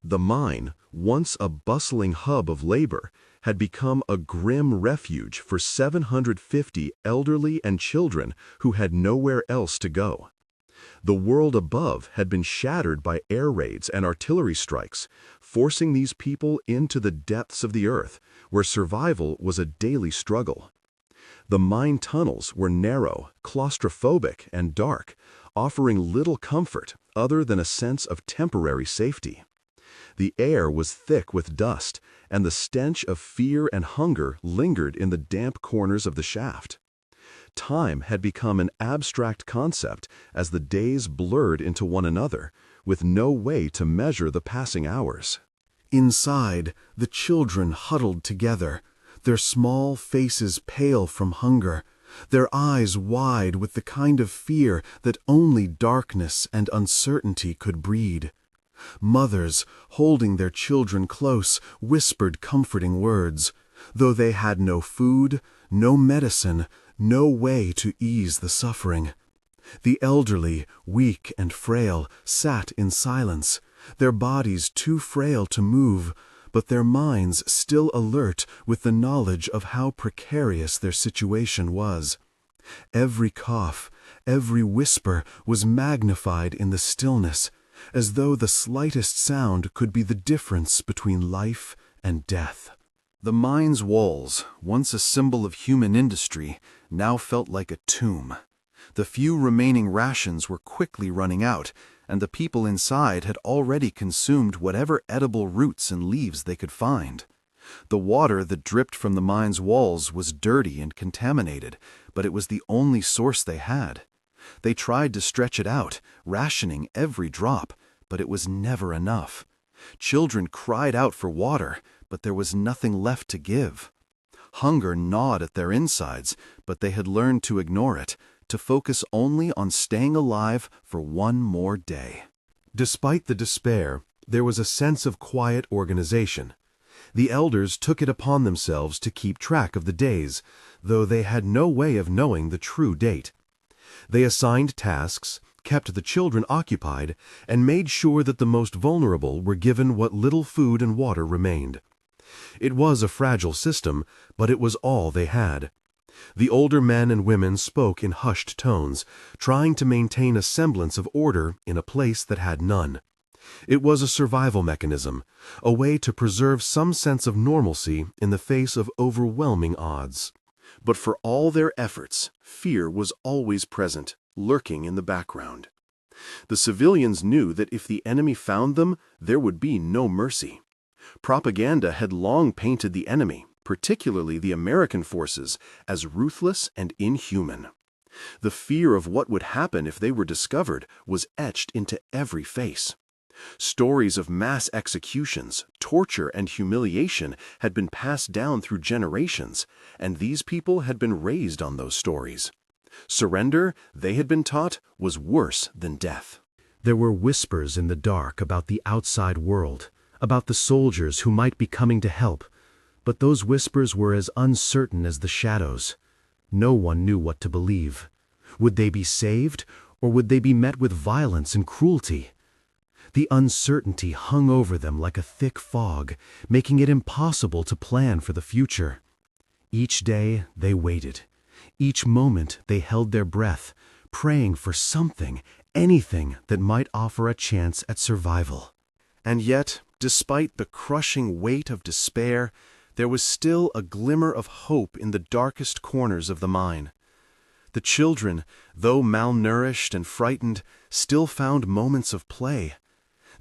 The mine, once a bustling hub of labor, had become a grim refuge for 750 elderly and children who had nowhere else to go. The world above had been shattered by air raids and artillery strikes, forcing these people into the depths of the earth, where survival was a daily struggle. The mine tunnels were narrow, claustrophobic, and dark, offering little comfort other than a sense of temporary safety. The air was thick with dust, and the stench of fear and hunger lingered in the damp corners of the shaft. Time had become an abstract concept as the days blurred into one another, with no way to measure the passing hours. Inside, the children huddled together, their small faces pale from hunger, their eyes wide with the kind of fear that only darkness and uncertainty could breed. Mothers, holding their children close, whispered comforting words, though they had no food, no medicine, no way to ease the suffering. The elderly, weak and frail, sat in silence, their bodies too frail to move, but their minds still alert with the knowledge of how precarious their situation was. Every cough, every whisper was magnified in the stillness, as though the slightest sound could be the difference between life and death. The mine's walls, once a symbol of human industry, now felt like a tomb. The few remaining rations were quickly running out, and the people inside had already consumed whatever edible roots and leaves they could find. The water that dripped from the mine's walls was dirty and contaminated, but it was the only source they had. They tried to stretch it out, rationing every drop, but it was never enough. Children cried out for water, but there was nothing left to give. Hunger gnawed at their insides, but they had learned to ignore it, to focus only on staying alive for one more day. Despite the despair, there was a sense of quiet organization. The elders took it upon themselves to keep track of the days, though they had no way of knowing the true date. They assigned tasks, kept the children occupied, and made sure that the most vulnerable were given what little food and water remained. It was a fragile system, but it was all they had. The older men and women spoke in hushed tones, trying to maintain a semblance of order in a place that had none. It was a survival mechanism, a way to preserve some sense of normalcy in the face of overwhelming odds. But for all their efforts, fear was always present, lurking in the background. The civilians knew that if the enemy found them, there would be no mercy. Propaganda had long painted the enemy, particularly the American forces, as ruthless and inhuman. The fear of what would happen if they were discovered was etched into every face. Stories of mass executions, torture, and humiliation had been passed down through generations, and these people had been raised on those stories. Surrender, they had been taught, was worse than death. There were whispers in the dark about the outside world, about the soldiers who might be coming to help, but those whispers were as uncertain as the shadows. No one knew what to believe. Would they be saved, or would they be met with violence and cruelty? The uncertainty hung over them like a thick fog, making it impossible to plan for the future. Each day they waited. Each moment they held their breath, praying for something, anything that might offer a chance at survival. And yet, despite the crushing weight of despair, there was still a glimmer of hope in the darkest corners of the mine. The children, though malnourished and frightened, still found moments of play.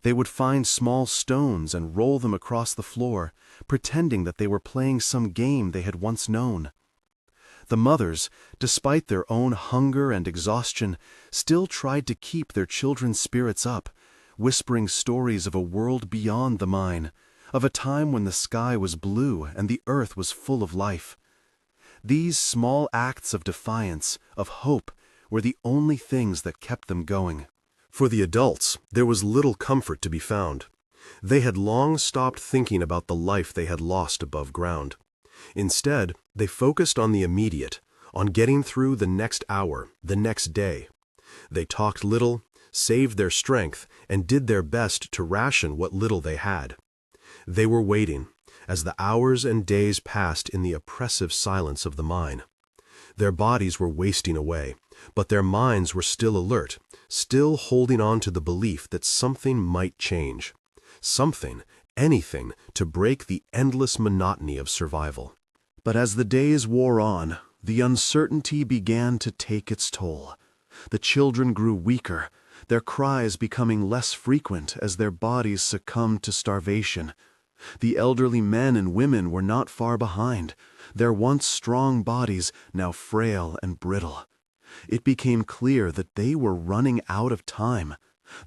They would find small stones and roll them across the floor, pretending that they were playing some game they had once known. The mothers, despite their own hunger and exhaustion, still tried to keep their children's spirits up, whispering stories of a world beyond the mine, of a time when the sky was blue and the earth was full of life. These small acts of defiance, of hope, were the only things that kept them going. For the adults, there was little comfort to be found. They had long stopped thinking about the life they had lost above ground. Instead, they focused on the immediate, on getting through the next hour, the next day. They talked little, saved their strength, and did their best to ration what little they had. They were waiting, as the hours and days passed in the oppressive silence of the mine. Their bodies were wasting away, but their minds were still alert, still holding on to the belief that something might change. Something, anything, to break the endless monotony of survival. But as the days wore on, the uncertainty began to take its toll. The children grew weaker, their cries becoming less frequent as their bodies succumbed to starvation. The elderly men and women were not far behind, their once strong bodies now frail and brittle. It became clear that they were running out of time.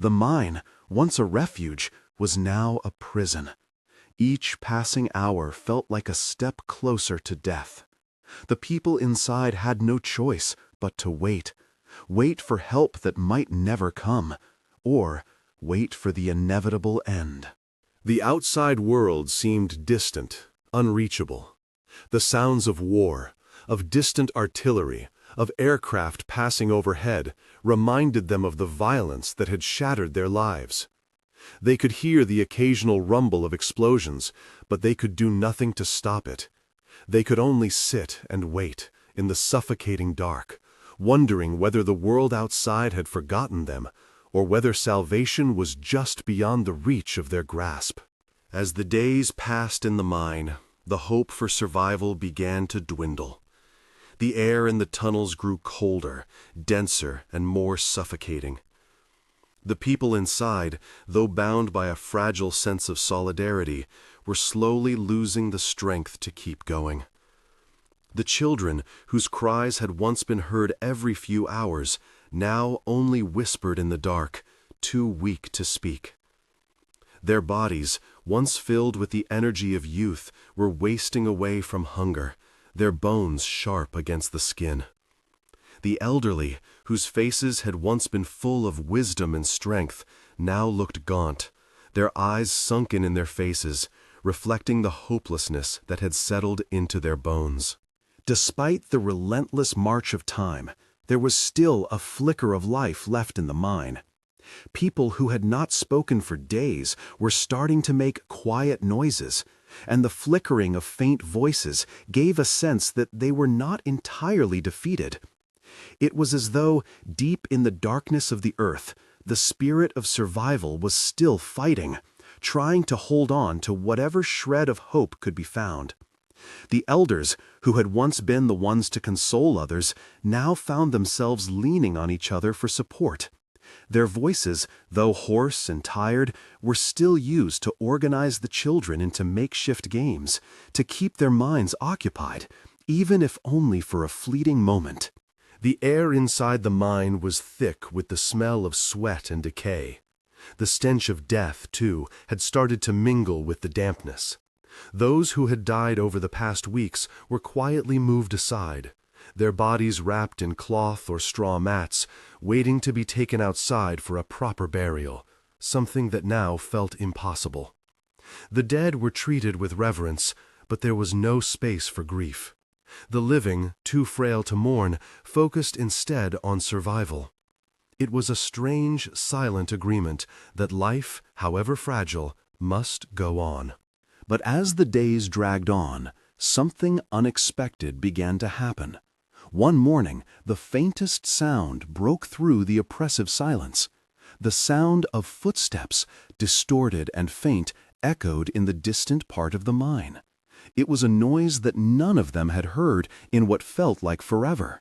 The mine, once a refuge, was now a prison. Each passing hour felt like a step closer to death. The people inside had no choice but to wait. Wait for help that might never come, or wait for the inevitable end. The outside world seemed distant, unreachable. The sounds of war, of distant artillery, of aircraft passing overhead, reminded them of the violence that had shattered their lives. They could hear the occasional rumble of explosions, but they could do nothing to stop it. They could only sit and wait, in the suffocating dark, wondering whether the world outside had forgotten them, or whether salvation was just beyond the reach of their grasp. As the days passed in the mine, the hope for survival began to dwindle. The air in the tunnels grew colder, denser, and more suffocating. The people inside, though bound by a fragile sense of solidarity, were slowly losing the strength to keep going. The children, whose cries had once been heard every few hours, now only whispered in the dark, too weak to speak. Their bodies, once filled with the energy of youth, were wasting away from hunger, their bones sharp against the skin. The elderly, whose faces had once been full of wisdom and strength, now looked gaunt, their eyes sunken in their faces, reflecting the hopelessness that had settled into their bones. Despite the relentless march of time, there was still a flicker of life left in the mine. People who had not spoken for days were starting to make quiet noises, and the flickering of faint voices gave a sense that they were not entirely defeated. It was as though, deep in the darkness of the earth, the spirit of survival was still fighting, trying to hold on to whatever shred of hope could be found. The elders, who had once been the ones to console others, now found themselves leaning on each other for support. Their voices, though hoarse and tired, were still used to organize the children into makeshift games, to keep their minds occupied, even if only for a fleeting moment. The air inside the mine was thick with the smell of sweat and decay. The stench of death, too, had started to mingle with the dampness. Those who had died over the past weeks were quietly moved aside, their bodies wrapped in cloth or straw mats, waiting to be taken outside for a proper burial, something that now felt impossible. The dead were treated with reverence, but there was no space for grief. The living, too frail to mourn, focused instead on survival. It was a strange, silent agreement that life, however fragile, must go on. But as the days dragged on, something unexpected began to happen. One morning, the faintest sound broke through the oppressive silence. The sound of footsteps, distorted and faint, echoed in the distant part of the mine. It was a noise that none of them had heard in what felt like forever.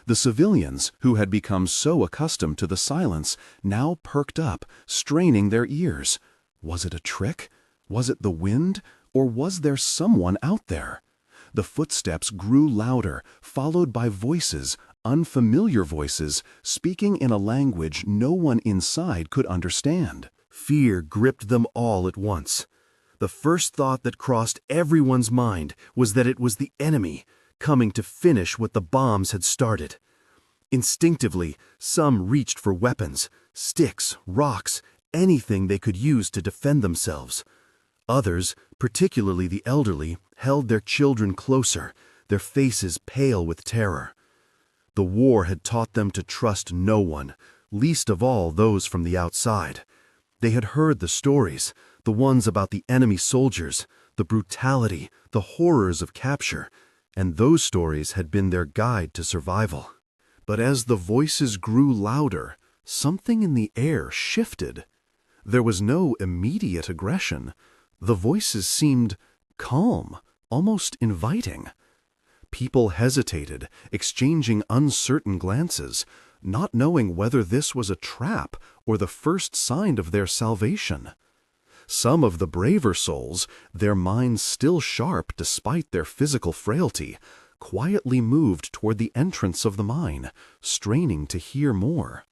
The civilians, who had become so accustomed to the silence, now perked up, straining their ears. Was it a trick? Was it the wind? Or was there someone out there? The footsteps grew louder, followed by voices, unfamiliar voices, speaking in a language no one inside could understand. Fear gripped them all at once. The first thought that crossed everyone's mind was that it was the enemy, coming to finish what the bombs had started. Instinctively, some reached for weapons, sticks, rocks, anything they could use to defend themselves. Others, particularly the elderly, held their children closer, their faces pale with terror. The war had taught them to trust no one, least of all those from the outside. They had heard the stories, the ones about the enemy soldiers, the brutality, the horrors of capture, and those stories had been their guide to survival. But as the voices grew louder, something in the air shifted. There was no immediate aggression. The voices seemed calm, almost inviting. People hesitated, exchanging uncertain glances, not knowing whether this was a trap or the first sign of their salvation. Some of the braver souls, their minds still sharp despite their physical frailty, quietly moved toward the entrance of the mine, straining to hear more.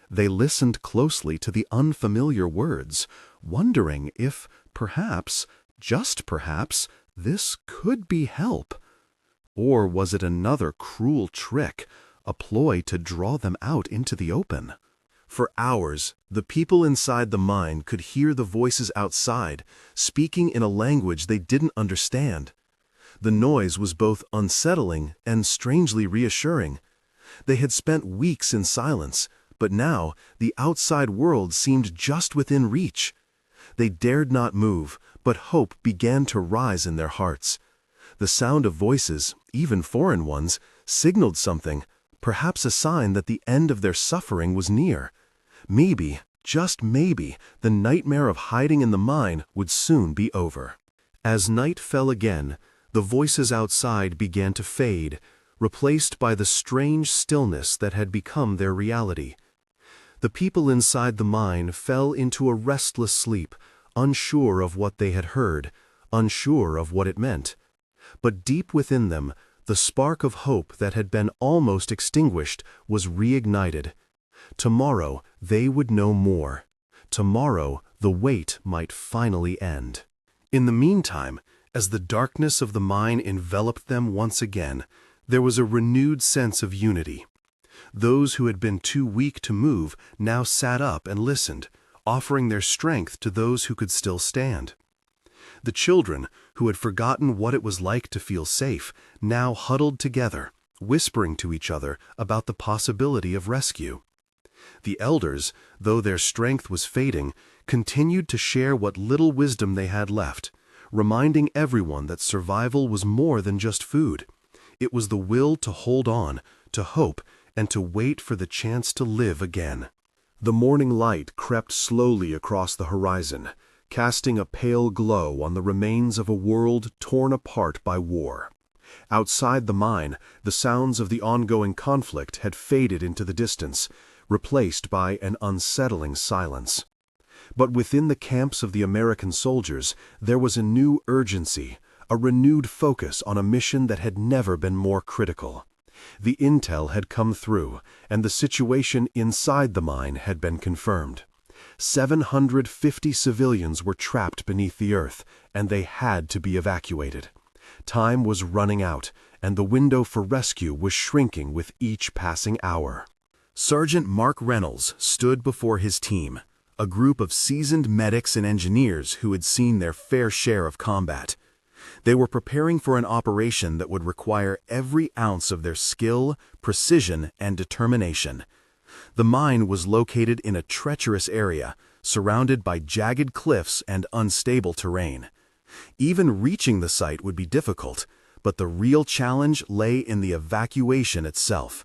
They listened closely to the unfamiliar words, wondering if, perhaps, just perhaps, this could be help. Or was it another cruel trick, a ploy to draw them out into the open? For hours, the people inside the mine could hear the voices outside, speaking in a language they didn't understand. The noise was both unsettling and strangely reassuring. They had spent weeks in silence, but now the outside world seemed just within reach. They dared not move, but hope began to rise in their hearts. The sound of voices, even foreign ones, signaled something, perhaps a sign that the end of their suffering was near. Maybe, just maybe, the nightmare of hiding in the mine would soon be over. As night fell again, the voices outside began to fade, replaced by the strange stillness that had become their reality. The people inside the mine fell into a restless sleep, unsure of what they had heard, unsure of what it meant. But deep within them, the spark of hope that had been almost extinguished was reignited. Tomorrow they would know more. Tomorrow the wait might finally end. In the meantime, as the darkness of the mine enveloped them once again, there was a renewed sense of unity. Those who had been too weak to move now sat up and listened, offering their strength to those who could still stand. The children, who had forgotten what it was like to feel safe, now huddled together, whispering to each other about the possibility of rescue. The elders, though their strength was fading, continued to share what little wisdom they had left, reminding everyone that survival was more than just food. It was the will to hold on, to hope, and to wait for the chance to live again. The morning light crept slowly across the horizon, casting a pale glow on the remains of a world torn apart by war. Outside the mine, the sounds of the ongoing conflict had faded into the distance, replaced by an unsettling silence. But within the camps of the American soldiers, there was a new urgency, a renewed focus on a mission that had never been more critical. The intel had come through, and the situation inside the mine had been confirmed. 750 civilians were trapped beneath the earth, and they had to be evacuated. Time was running out, and the window for rescue was shrinking with each passing hour. Sergeant Mark Reynolds stood before his team, a group of seasoned medics and engineers who had seen their fair share of combat. They were preparing for an operation that would require every ounce of their skill, precision, and determination. The mine was located in a treacherous area, surrounded by jagged cliffs and unstable terrain. Even reaching the site would be difficult, but the real challenge lay in the evacuation itself.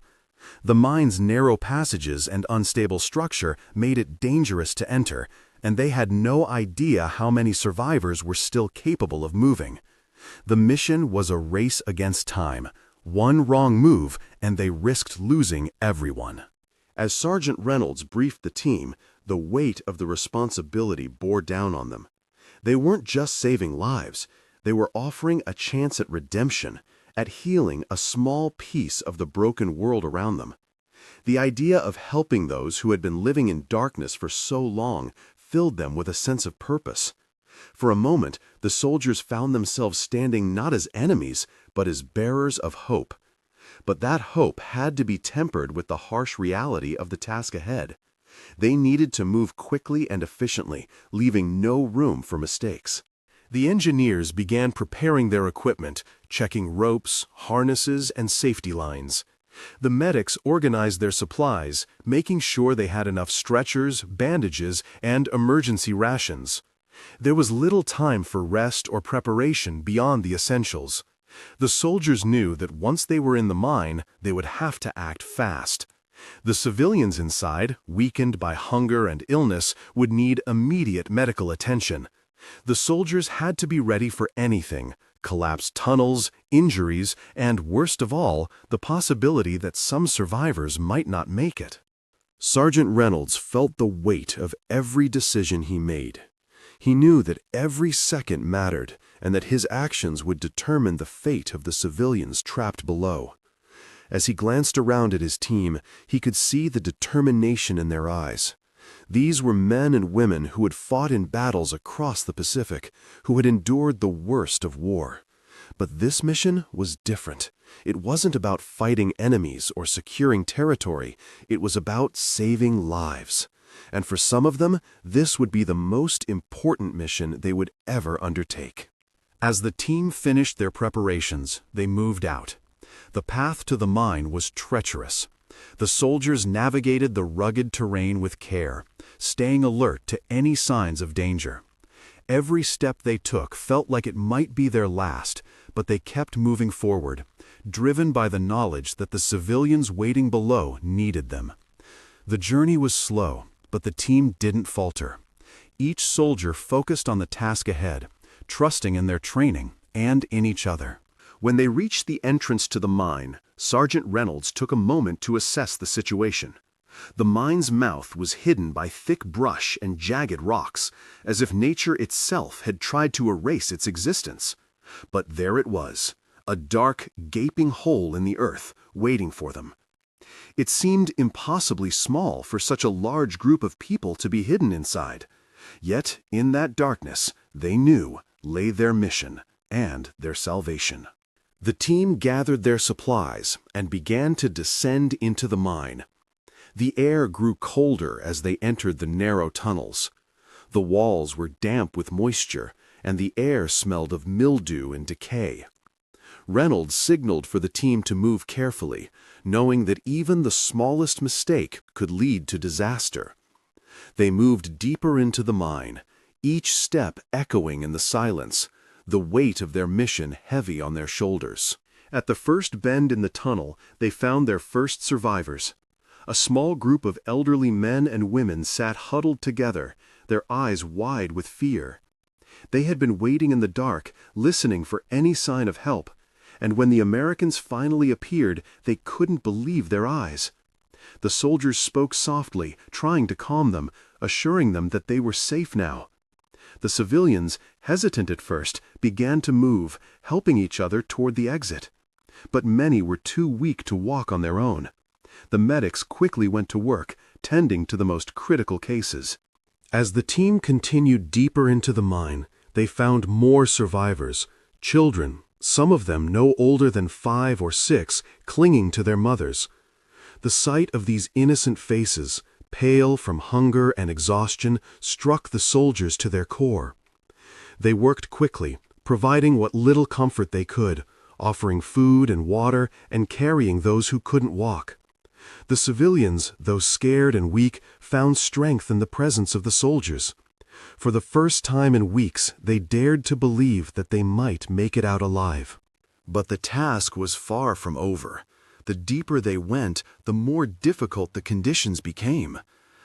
The mine's narrow passages and unstable structure made it dangerous to enter, and they had no idea how many survivors were still capable of moving. The mission was a race against time. One wrong move, and they risked losing everyone. As Sergeant Reynolds briefed the team, the weight of the responsibility bore down on them. They weren't just saving lives, they were offering a chance at redemption, at healing a small piece of the broken world around them. The idea of helping those who had been living in darkness for so long filled them with a sense of purpose. For a moment, the soldiers found themselves standing not as enemies, but as bearers of hope. But that hope had to be tempered with the harsh reality of the task ahead. They needed to move quickly and efficiently, leaving no room for mistakes. The engineers began preparing their equipment, checking ropes, harnesses, and safety lines. The medics organized their supplies, making sure they had enough stretchers, bandages, and emergency rations. There was little time for rest or preparation beyond the essentials. The soldiers knew that once they were in the mine, they would have to act fast. The civilians inside, weakened by hunger and illness, would need immediate medical attention. The soldiers had to be ready for anything: collapsed tunnels, injuries, and, worst of all, the possibility that some survivors might not make it. Sergeant Reynolds felt the weight of every decision he made. He knew that every second mattered and that his actions would determine the fate of the civilians trapped below. As he glanced around at his team, he could see the determination in their eyes. These were men and women who had fought in battles across the Pacific, who had endured the worst of war. But this mission was different. It wasn't about fighting enemies or securing territory. It was about saving lives. And for some of them, this would be the most important mission they would ever undertake. As the team finished their preparations, they moved out. The path to the mine was treacherous. The soldiers navigated the rugged terrain with care, staying alert to any signs of danger. Every step they took felt like it might be their last, but they kept moving forward, driven by the knowledge that the civilians waiting below needed them. The journey was slow, but the team didn't falter. Each soldier focused on the task ahead, trusting in their training and in each other. When they reached the entrance to the mine, Sergeant Reynolds took a moment to assess the situation. The mine's mouth was hidden by thick brush and jagged rocks, as if nature itself had tried to erase its existence. But there it was, a dark, gaping hole in the earth, waiting for them. It seemed impossibly small for such a large group of people to be hidden inside. Yet, in that darkness, they knew lay their mission and their salvation. The team gathered their supplies and began to descend into the mine. The air grew colder as they entered the narrow tunnels. The walls were damp with moisture, and the air smelled of mildew and decay. Reynolds signaled for the team to move carefully, knowing that even the smallest mistake could lead to disaster. They moved deeper into the mine, each step echoing in the silence, the weight of their mission heavy on their shoulders. At the first bend in the tunnel, they found their first survivors. A small group of elderly men and women sat huddled together, their eyes wide with fear. They had been waiting in the dark, listening for any sign of help, and when the Americans finally appeared, they couldn't believe their eyes. The soldiers spoke softly, trying to calm them, assuring them that they were safe now. The civilians, hesitant at first, began to move, helping each other toward the exit. But many were too weak to walk on their own. The medics quickly went to work, tending to the most critical cases. As the team continued deeper into the mine, they found more survivors, children, some of them no older than 5 or 6, clinging to their mothers. The sight of these innocent faces, pale from hunger and exhaustion, struck the soldiers to their core. They worked quickly, providing what little comfort they could, offering food and water and carrying those who couldn't walk. The civilians, though scared and weak, found strength in the presence of the soldiers. For the first time in weeks, they dared to believe that they might make it out alive. But the task was far from over. The deeper they went, the more difficult the conditions became.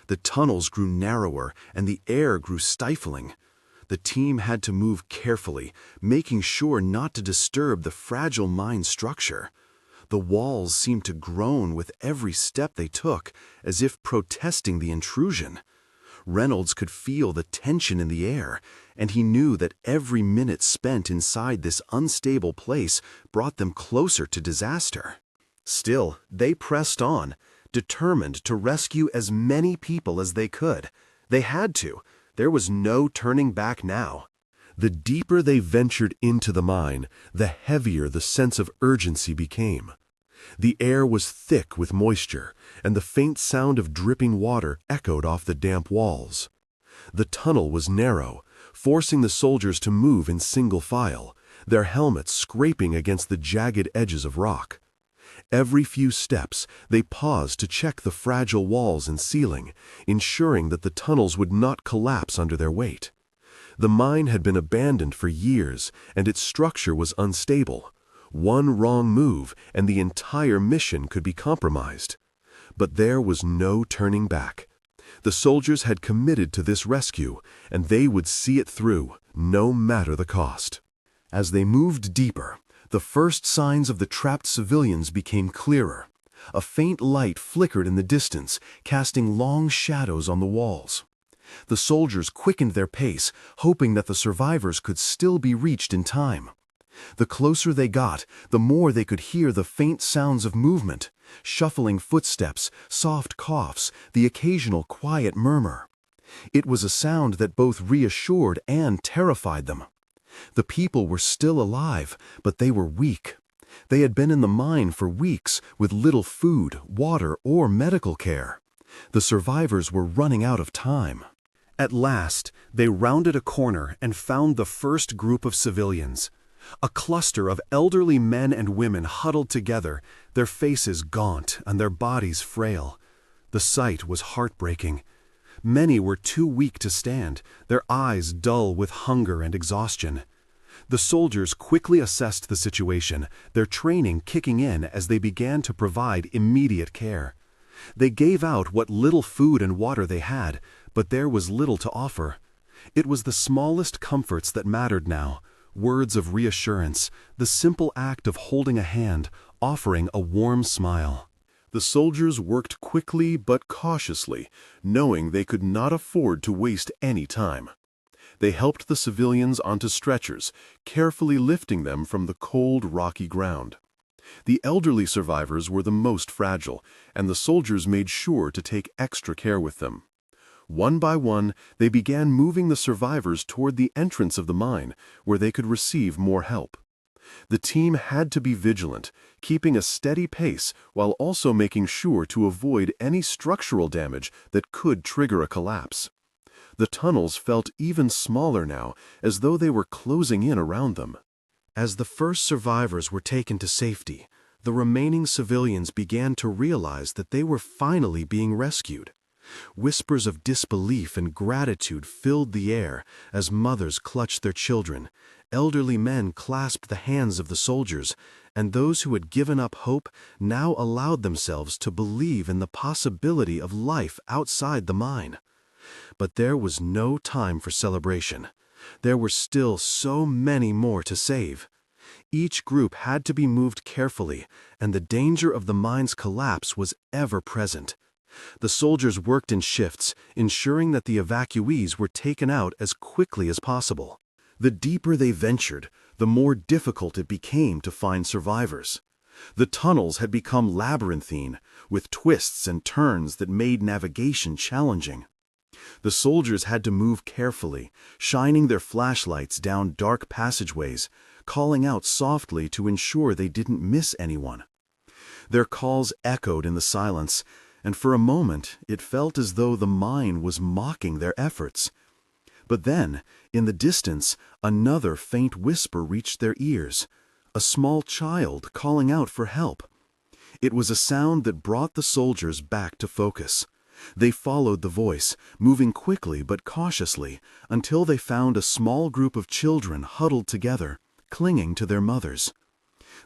The tunnels grew narrower, and the air grew stifling. The team had to move carefully, making sure not to disturb the fragile mine structure. The walls seemed to groan with every step they took, as if protesting the intrusion. Reynolds could feel the tension in the air, and he knew that every minute spent inside this unstable place brought them closer to disaster. Still, they pressed on, determined to rescue as many people as they could. They had to. There was no turning back now. The deeper they ventured into the mine, the heavier the sense of urgency became. The air was thick with moisture, and the faint sound of dripping water echoed off the damp walls. The tunnel was narrow, forcing the soldiers to move in single file, their helmets scraping against the jagged edges of rock. Every few steps, they paused to check the fragile walls and ceiling, ensuring that the tunnels would not collapse under their weight. The mine had been abandoned for years, and its structure was unstable. One wrong move, and the entire mission could be compromised. But there was no turning back. The soldiers had committed to this rescue, and they would see it through, no matter the cost. As they moved deeper, the first signs of the trapped civilians became clearer. A faint light flickered in the distance, casting long shadows on the walls. The soldiers quickened their pace, hoping that the survivors could still be reached in time. The closer they got, the more they could hear the faint sounds of movement, shuffling footsteps, soft coughs, the occasional quiet murmur. It was a sound that both reassured and terrified them. The people were still alive, but they were weak. They had been in the mine for weeks with little food, water, or medical care. The survivors were running out of time. At last, they rounded a corner and found the first group of civilians. A cluster of elderly men and women huddled together, their faces gaunt and their bodies frail. The sight was heartbreaking. Many were too weak to stand, their eyes dull with hunger and exhaustion. The soldiers quickly assessed the situation, their training kicking in as they began to provide immediate care. They gave out what little food and water they had, but there was little to offer. It was the smallest comforts that mattered now, words of reassurance, the simple act of holding a hand, offering a warm smile. The soldiers worked quickly but cautiously, knowing they could not afford to waste any time. They helped the civilians onto stretchers, carefully lifting them from the cold, rocky ground. The elderly survivors were the most fragile, and the soldiers made sure to take extra care with them. One by one, they began moving the survivors toward the entrance of the mine, where they could receive more help. The team had to be vigilant, keeping a steady pace while also making sure to avoid any structural damage that could trigger a collapse. The tunnels felt even smaller now, as though they were closing in around them. As the first survivors were taken to safety, the remaining civilians began to realize that they were finally being rescued. Whispers of disbelief and gratitude filled the air as mothers clutched their children, elderly men clasped the hands of the soldiers, and those who had given up hope now allowed themselves to believe in the possibility of life outside the mine. But there was no time for celebration. There were still so many more to save. Each group had to be moved carefully, and the danger of the mine's collapse was ever present. The soldiers worked in shifts, ensuring that the evacuees were taken out as quickly as possible. The deeper they ventured, the more difficult it became to find survivors. The tunnels had become labyrinthine, with twists and turns that made navigation challenging. The soldiers had to move carefully, shining their flashlights down dark passageways, calling out softly to ensure they didn't miss anyone. Their calls echoed in the silence, and for a moment it felt as though the mine was mocking their efforts. But then, in the distance, another faint whisper reached their ears, a small child calling out for help. It was a sound that brought the soldiers back to focus. They followed the voice, moving quickly but cautiously, until they found a small group of children huddled together, clinging to their mothers.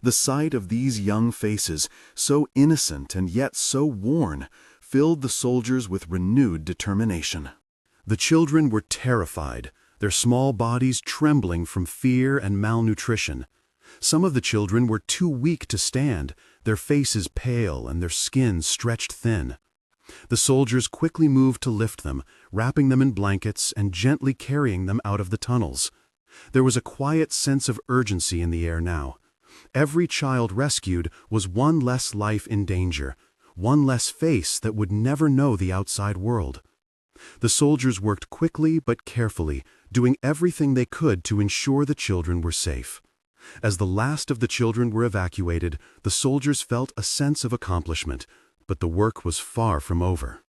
The sight of these young faces, so innocent and yet so worn, filled the soldiers with renewed determination. The children were terrified, their small bodies trembling from fear and malnutrition. Some of the children were too weak to stand, their faces pale and their skin stretched thin. The soldiers quickly moved to lift them, wrapping them in blankets and gently carrying them out of the tunnels. There was a quiet sense of urgency in the air now. Every child rescued was one less life in danger, one less face that would never know the outside world. The soldiers worked quickly but carefully, doing everything they could to ensure the children were safe. As the last of the children were evacuated, the soldiers felt a sense of accomplishment, but the work was far from over.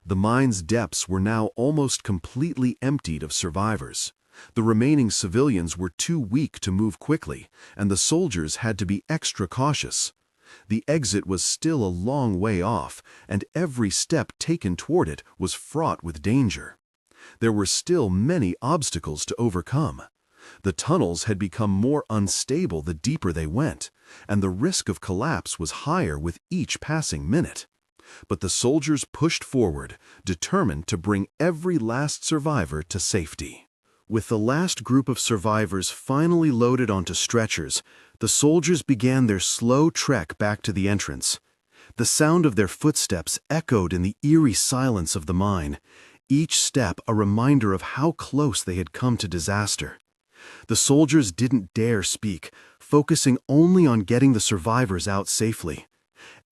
The mine's depths were now almost completely emptied of survivors. The remaining civilians were too weak to move quickly, and the soldiers had to be extra cautious. The exit was still a long way off, and every step taken toward it was fraught with danger. There were still many obstacles to overcome. The tunnels had become more unstable the deeper they went, and the risk of collapse was higher with each passing minute. But the soldiers pushed forward, determined to bring every last survivor to safety. With the last group of survivors finally loaded onto stretchers, the soldiers began their slow trek back to the entrance. The sound of their footsteps echoed in the eerie silence of the mine, each step a reminder of how close they had come to disaster. The soldiers didn't dare speak, focusing only on getting the survivors out safely.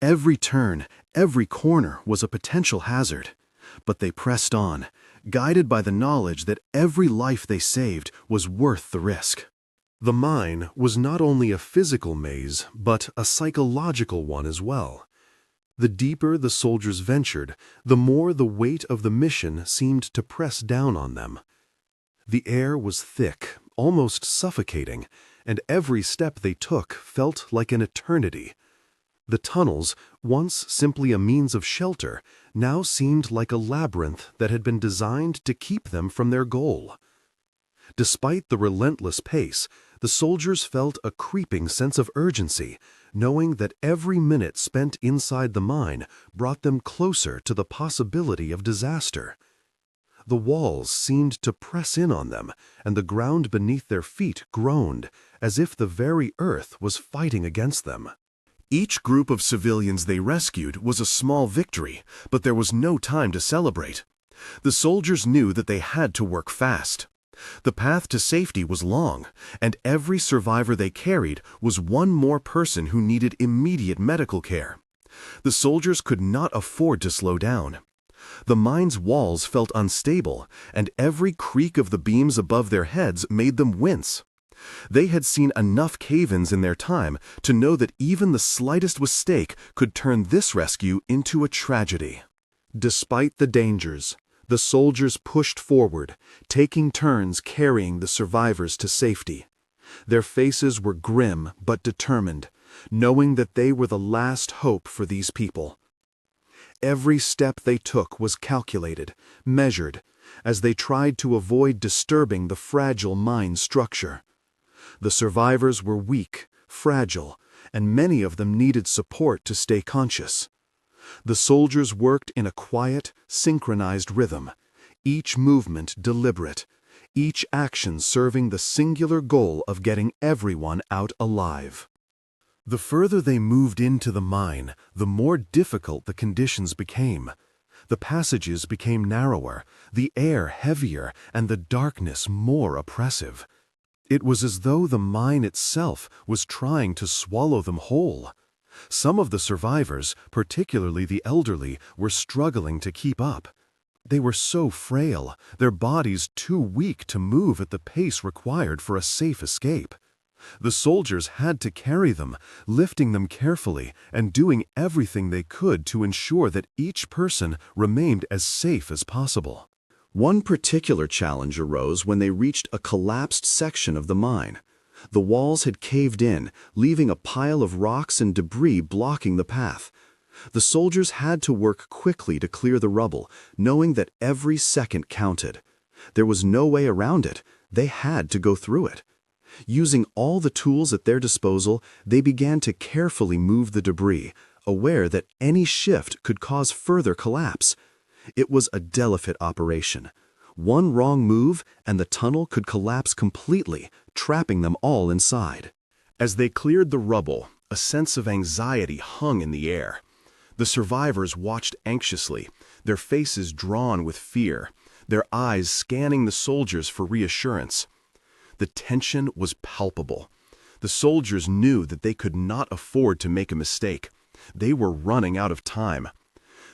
Every turn, every corner was a potential hazard, but they pressed on, guided by the knowledge that every life they saved was worth the risk. The mine was not only a physical maze, but a psychological one as well. The deeper the soldiers ventured, the more the weight of the mission seemed to press down on them. The air was thick, almost suffocating, and every step they took felt like an eternity. The tunnels, once simply a means of shelter, now seemed like a labyrinth that had been designed to keep them from their goal. Despite the relentless pace, the soldiers felt a creeping sense of urgency, knowing that every minute spent inside the mine brought them closer to the possibility of disaster. The walls seemed to press in on them, and the ground beneath their feet groaned, as if the very earth was fighting against them. Each group of civilians they rescued was a small victory, but there was no time to celebrate. The soldiers knew that they had to work fast. The path to safety was long, and every survivor they carried was one more person who needed immediate medical care. The soldiers could not afford to slow down. The mine's walls felt unstable, and every creak of the beams above their heads made them wince. They had seen enough cave-ins in their time to know that even the slightest mistake could turn this rescue into a tragedy. Despite the dangers, the soldiers pushed forward, taking turns carrying the survivors to safety. Their faces were grim but determined, knowing that they were the last hope for these people. Every step they took was calculated, measured, as they tried to avoid disturbing the fragile mine structure. The survivors were weak, fragile, and many of them needed support to stay conscious. The soldiers worked in a quiet, synchronized rhythm, each movement deliberate, each action serving the singular goal of getting everyone out alive. The further they moved into the mine, the more difficult the conditions became. The passages became narrower, the air heavier, and the darkness more oppressive. It was as though the mine itself was trying to swallow them whole. Some of the survivors, particularly the elderly, were struggling to keep up. They were so frail, their bodies too weak to move at the pace required for a safe escape. The soldiers had to carry them, lifting them carefully and doing everything they could to ensure that each person remained as safe as possible. One particular challenge arose when they reached a collapsed section of the mine. The walls had caved in, leaving a pile of rocks and debris blocking the path. The soldiers had to work quickly to clear the rubble, knowing that every second counted. There was no way around it. They had to go through it. Using all the tools at their disposal, they began to carefully move the debris, aware that any shift could cause further collapse. It was a delicate operation. One wrong move, and the tunnel could collapse completely, trapping them all inside. As they cleared the rubble, a sense of anxiety hung in the air. The survivors watched anxiously, their faces drawn with fear, their eyes scanning the soldiers for reassurance. The tension was palpable. The soldiers knew that they could not afford to make a mistake. They were running out of time.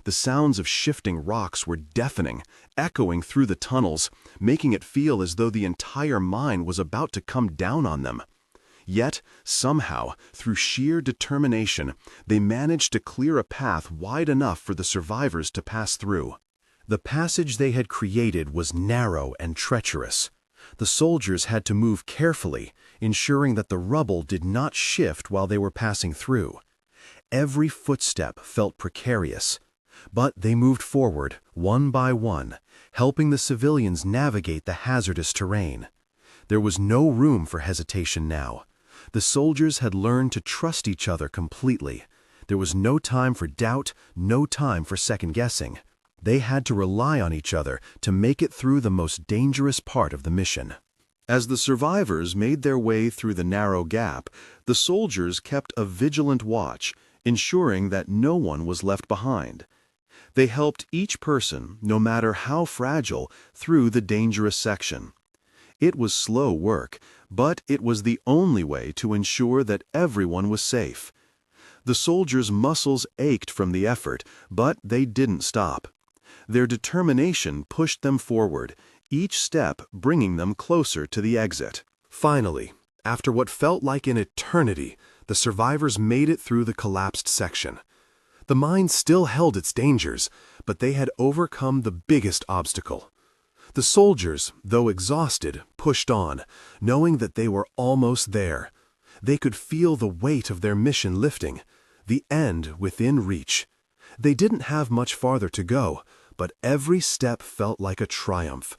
The sounds of shifting rocks were deafening, echoing through the tunnels, making it feel as though the entire mine was about to come down on them. Yet, somehow, through sheer determination, they managed to clear a path wide enough for the survivors to pass through. The passage they had created was narrow and treacherous. The soldiers had to move carefully, ensuring that the rubble did not shift while they were passing through. every footstep felt precarious. But they moved forward, one by one, helping the civilians navigate the hazardous terrain. There was no room for hesitation now. The soldiers had learned to trust each other completely. There was no time for doubt, no time for second-guessing. They had to rely on each other to make it through the most dangerous part of the mission. As the survivors made their way through the narrow gap, the soldiers kept a vigilant watch, ensuring that no one was left behind. They helped each person, no matter how fragile, through the dangerous section. It was slow work, but it was the only way to ensure that everyone was safe. The soldiers' muscles ached from the effort, but they didn't stop. Their determination pushed them forward, each step bringing them closer to the exit. Finally, after what felt like an eternity, the survivors made it through the collapsed section. The mine still held its dangers, but they had overcome the biggest obstacle. The soldiers, though exhausted, pushed on, knowing that they were almost there. They could feel the weight of their mission lifting, the end within reach. They didn't have much farther to go, but every step felt like a triumph.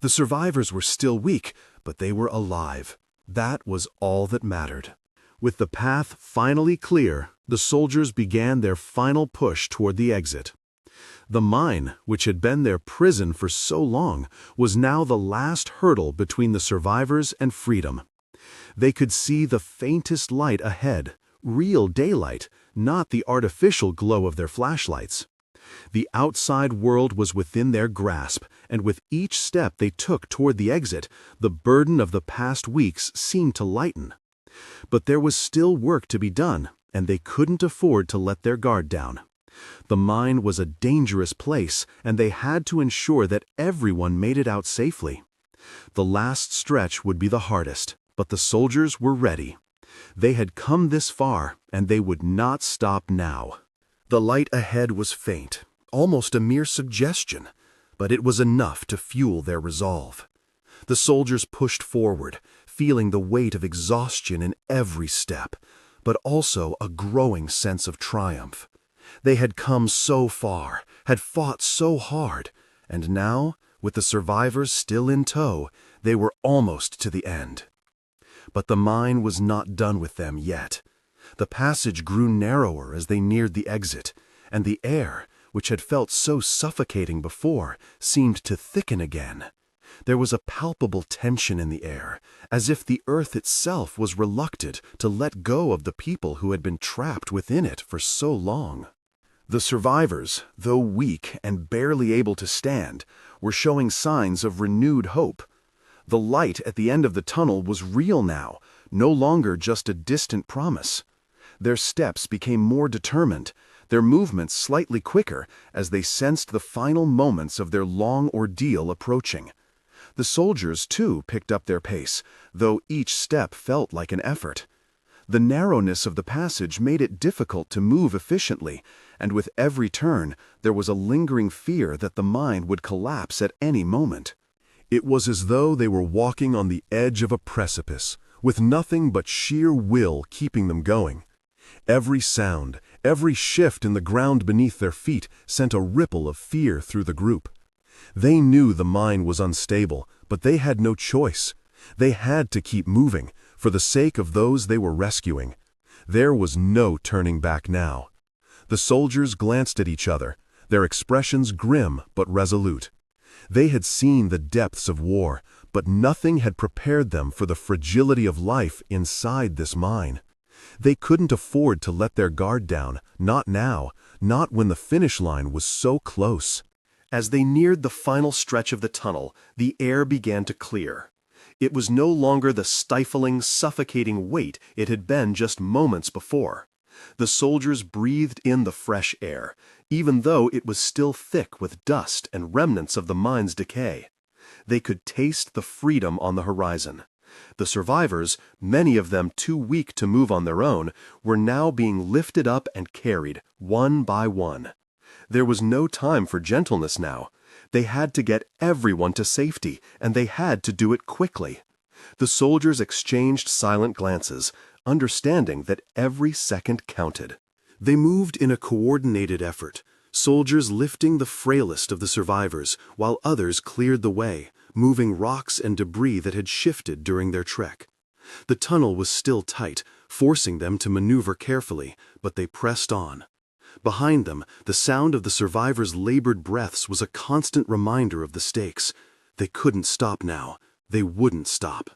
The survivors were still weak, but they were alive. That was all that mattered. With the path finally clear, the soldiers began their final push toward the exit. The mine, which had been their prison for so long, was now the last hurdle between the survivors and freedom. They could see the faintest light ahead, real daylight, not the artificial glow of their flashlights. The outside world was within their grasp, and with each step they took toward the exit, the burden of the past weeks seemed to lighten. But there was still work to be done, and they couldn't afford to let their guard down. The mine was a dangerous place, and they had to ensure that everyone made it out safely. The last stretch would be the hardest, but the soldiers were ready. They had come this far, and they would not stop now. The light ahead was faint, almost a mere suggestion, but it was enough to fuel their resolve. The soldiers pushed forward, feeling the weight of exhaustion in every step, but also a growing sense of triumph. They had come so far, had fought so hard, and now, with the survivors still in tow, they were almost to the end. But the mine was not done with them yet. The passage grew narrower as they neared the exit, and the air, which had felt so suffocating before, seemed to thicken again. There was a palpable tension in the air, as if the earth itself was reluctant to let go of the people who had been trapped within it for so long. The survivors, though weak and barely able to stand, were showing signs of renewed hope. The light at the end of the tunnel was real now, no longer just a distant promise. Their steps became more determined, their movements slightly quicker as they sensed the final moments of their long ordeal approaching. The soldiers, too, picked up their pace, though each step felt like an effort. The narrowness of the passage made it difficult to move efficiently, and with every turn there was a lingering fear that the mine would collapse at any moment. It was as though they were walking on the edge of a precipice, with nothing but sheer will keeping them going. Every sound, every shift in the ground beneath their feet sent a ripple of fear through the group. They knew the mine was unstable, but they had no choice. They had to keep moving, for the sake of those they were rescuing. There was no turning back now. The soldiers glanced at each other, their expressions grim but resolute. They had seen the depths of war, but nothing had prepared them for the fragility of life inside this mine. They couldn't afford to let their guard down, not now, not when the finish line was so close. As they neared the final stretch of the tunnel, the air began to clear. It was no longer the stifling, suffocating weight it had been just moments before. The soldiers breathed in the fresh air, even though it was still thick with dust and remnants of the mine's decay. They could taste the freedom on the horizon. The survivors, many of them too weak to move on their own, were now being lifted up and carried, one by one. There was no time for gentleness now. They had to get everyone to safety, and they had to do it quickly. The soldiers exchanged silent glances, understanding that every second counted. They moved in a coordinated effort, soldiers lifting the frailest of the survivors while others cleared the way, moving rocks and debris that had shifted during their trek. The tunnel was still tight, forcing them to maneuver carefully, but they pressed on. Behind them, the sound of the survivors' labored breaths was a constant reminder of the stakes. They couldn't stop now. They wouldn't stop.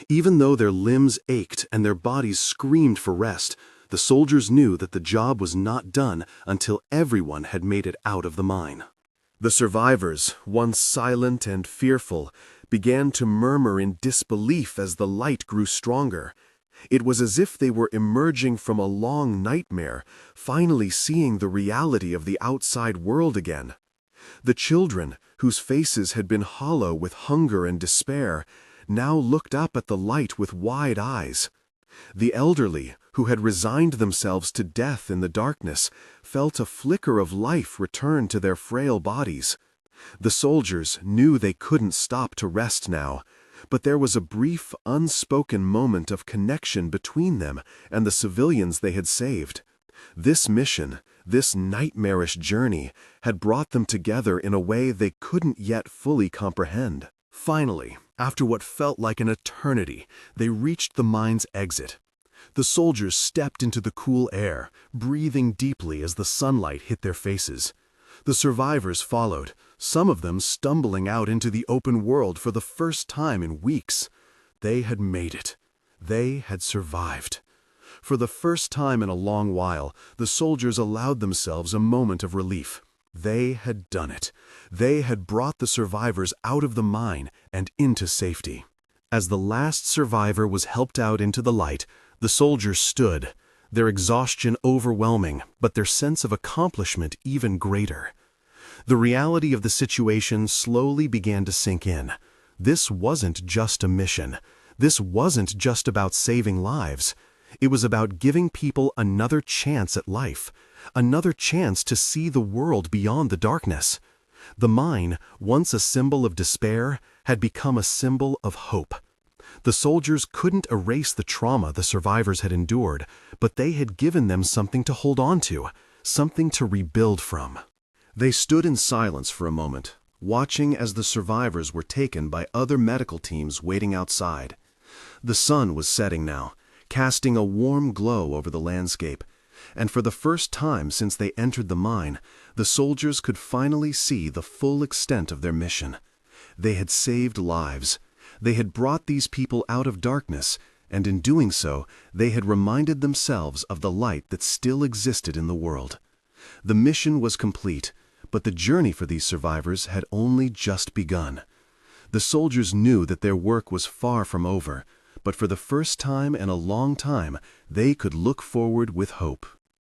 Even though their limbs ached and their bodies screamed for rest, the soldiers knew that the job was not done until everyone had made it out of the mine. The survivors, once silent and fearful, began to murmur in disbelief as the light grew stronger. It was as if they were emerging from a long nightmare, finally seeing the reality of the outside world again. The children, whose faces had been hollow with hunger and despair, now looked up at the light with wide eyes. The elderly, who had resigned themselves to death in the darkness, felt a flicker of life return to their frail bodies. The soldiers knew they couldn't stop to rest now, but there was a brief, unspoken moment of connection between them and the civilians they had saved. This mission, this nightmarish journey, had brought them together in a way they couldn't yet fully comprehend. Finally, after what felt like an eternity, they reached the mine's exit. The soldiers stepped into the cool air, breathing deeply as the sunlight hit their faces. The survivors followed, some of them stumbling out into the open world for the first time in weeks. They had made it. They had survived. For the first time in a long while, the soldiers allowed themselves a moment of relief. They had done it. They had brought the survivors out of the mine and into safety. As the last survivor was helped out into the light, the soldiers stood, their exhaustion overwhelming, but their sense of accomplishment even greater. The reality of the situation slowly began to sink in. This wasn't just a mission. This wasn't just about saving lives. It was about giving people another chance at life, another chance to see the world beyond the darkness. The mine, once a symbol of despair, had become a symbol of hope. The soldiers couldn't erase the trauma the survivors had endured, but they had given them something to hold on to, something to rebuild from. They stood in silence for a moment, watching as the survivors were taken by other medical teams waiting outside. The sun was setting now, casting a warm glow over the landscape, and for the first time since they entered the mine, the soldiers could finally see the full extent of their mission. They had saved lives. They had brought these people out of darkness, and in doing so, they had reminded themselves of the light that still existed in the world. The mission was complete, but the journey for these survivors had only just begun. The soldiers knew that their work was far from over, but for the first time in a long time, they could look forward with hope.